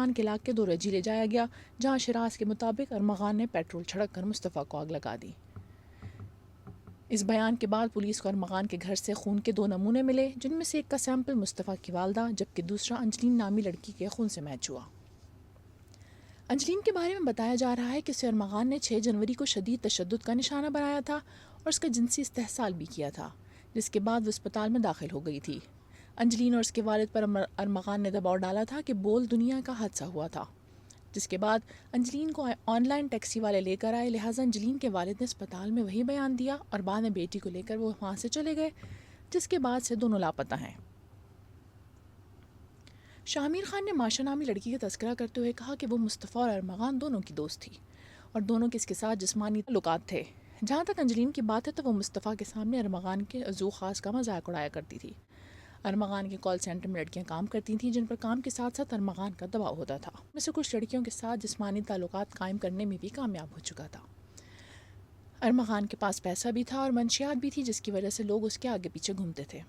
کے علاقے 2 رجی لے جایا گیا، جہاں شراز کے مطابق ارمغان نے پیٹرول چھڑک کر مصطفیٰ کو آگ لگا دی۔ اس بیان کے بعد پولیس کو ارمغان کے گھر سے خون کے 2 نمونے ملے، جن میں سے ایک کا سیمپل مصطفیٰ کی والدہ جبکہ دوسرا انجلین نامی لڑکی کے خون سے میچ ہوا۔ انجلین کے بارے میں بتایا جا رہا ہے کہ اسے ارمغان نے 6 جنوری کو شدید تشدد کا نشانہ بنایا تھا اور اس کا جنسی استحصال بھی کیا تھا، جس کے بعد وہ اسپتال میں داخل ہو گئی تھی۔ انجلین اور اس کے والد پر ارمغان نے دباؤ ڈالا تھا کہ بول دنیا کا حادثہ ہوا تھا، جس کے بعد انجلین کو آن لائن ٹیکسی والے لے کر آئے، لہٰذا انجلین کے والد نے اسپتال میں وہی بیان دیا اور بعد میں بیٹی کو لے کر وہ وہاں سے چلے گئے، جس کے بعد سے دونوں لاپتہ ہیں۔ شامیر خان نے ماشا نامی لڑکی کا تذکرہ کرتے ہوئے کہا کہ وہ مصطفیٰ اور ارمغان دونوں کی دوست تھی اور دونوں کے اس کے ساتھ جسمانی تعلقات تھے۔ جہاں تک انجلین کی بات ہے تو وہ مصطفیٰ کے سامنے ارمغان کے عضو خاص کا مذاق اڑایا کرتی تھی۔ ارمغان کے کال سینٹر میں لڑکیاں کام کرتی تھیں جن پر کام کے ساتھ ساتھ ارمغان کا دباؤ ہوتا تھا۔ میں سے کچھ لڑکیوں کے ساتھ جسمانی تعلقات قائم کرنے میں بھی کامیاب ہو چکا تھا۔ ارمغان کے پاس پیسہ بھی تھا اور منشیات بھی تھی، جس کی وجہ سے لوگ اس کے آگے پیچھے گھومتے تھے۔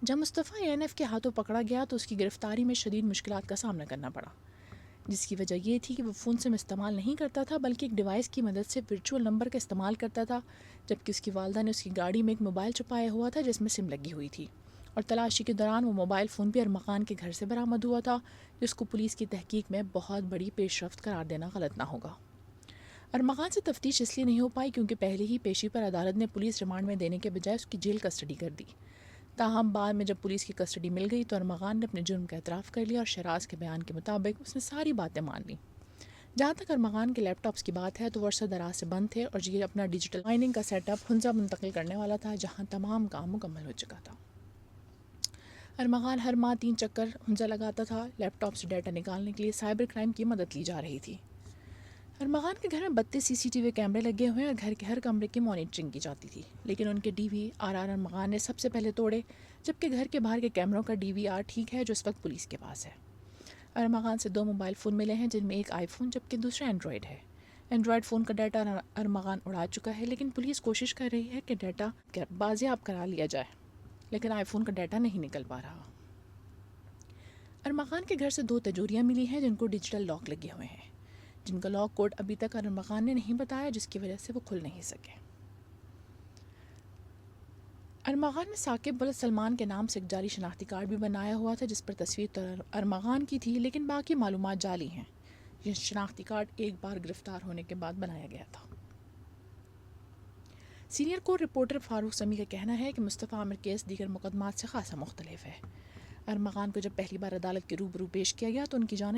جب مصطفیٰ ANF کے ہاتھوں پکڑا گیا تو اس کی گرفتاری میں شدید مشکلات کا سامنا کرنا پڑا، جس کی وجہ یہ تھی کہ وہ فون سم استعمال نہیں کرتا تھا بلکہ ایک ڈیوائس کی مدد سے ورچوئل نمبر کا استعمال کرتا تھا، جبکہ اس کی والدہ نے اس کی گاڑی میں ایک موبائل چھپایا ہوا تھا جس میں سم لگی ہوئی تھی، اور تلاشی کے دوران وہ موبائل فون بھی ارمغان کے گھر سے برآمد ہوا تھا، جس کو پولیس کی تحقیق میں بہت بڑی پیش رفت قرار دینا غلط نہ ہوگا۔ ارمغان سے تفتیش اس لیے نہیں ہو پائی کیونکہ پہلے ہی پیشی پر عدالت نے پولیس ریمانڈ میں دینے کے بجائے اس کی جیل کسٹڈی کر دی۔ تاہم بعد میں جب پولیس کی کسٹڈی مل گئی تو ارمغان نے اپنے جرم کا اعتراف کر لیا اور شراز کے بیان کے مطابق اس نے ساری باتیں مان لیں۔ جہاں تک ارمغان کے لیپ ٹاپس کی بات ہے تو وہ عرصہ دراز سے بند تھے اور یہ اپنا ڈیجیٹل مائننگ کا سیٹ اپ ہنزا منتقل کرنے والا تھا، جہاں تمام کام مکمل ہو چکا تھا۔ ارمغان ہر ماہ 3 چکر ہنزا لگاتا تھا۔ لیپ ٹاپ سے ڈیٹا نکالنے کے لیے سائبر کرائم کی مدد لی جا رہی تھی۔ ارمغان کے گھر میں 32 CCTV کیمرے لگے ہوئے ہیں اور گھر کے ہر کمرے کی مانیٹرنگ کی جاتی تھی، لیکن ان کے DVR ارمغان نے سب سے پہلے توڑے، جبکہ گھر کے باہر کے کیمروں کا DVR ٹھیک ہے جو اس وقت پولیس کے پاس ہے۔ ارمغان سے 2 موبائل فون ملے ہیں جن میں ایک آئی فون جبکہ دوسرا اینڈرائڈ ہے۔ اینڈرائڈ فون کا ڈیٹا ارمغان اڑا چکا ہے، لیکن پولیس کوشش کر رہی ہے کہ ڈیٹا بازیاب کرا لیا جائے، لیکن آئی فون کا ڈیٹا نہیں نکل پا رہا۔ ارمغان کے گھر سے 2 تجوریاں ملی ہیں جن کو ڈیجیٹل لاک لگے ہوئے ہیں، جن کا لاک کوڈ ابھی تک ارمغان نے نہیں بتایا، جس کی وجہ سے وہ کھل نہیں سکے۔ ارمغان نے ثاقب ولد سلمان کے نام سے ایک جعلی شناختی کارڈ بھی بنایا ہوا تھا جس پر تصویر تو ارمغان کی تھی، لیکن باقی معلومات جعلی ہیں۔ یہ شناختی کارڈ ایک بار گرفتار ہونے کے بعد بنایا گیا تھا۔ سینئر کورٹ رپورٹر فاروق سمیع کا کہنا ہے کہ مصطفیٰ عامر کیس دیگر مقدمات سے خاصا مختلف ہے۔ ارمغان کو جب پہلی بار عدالت کے روبرو پیش کیا گیا تو ان کی جانب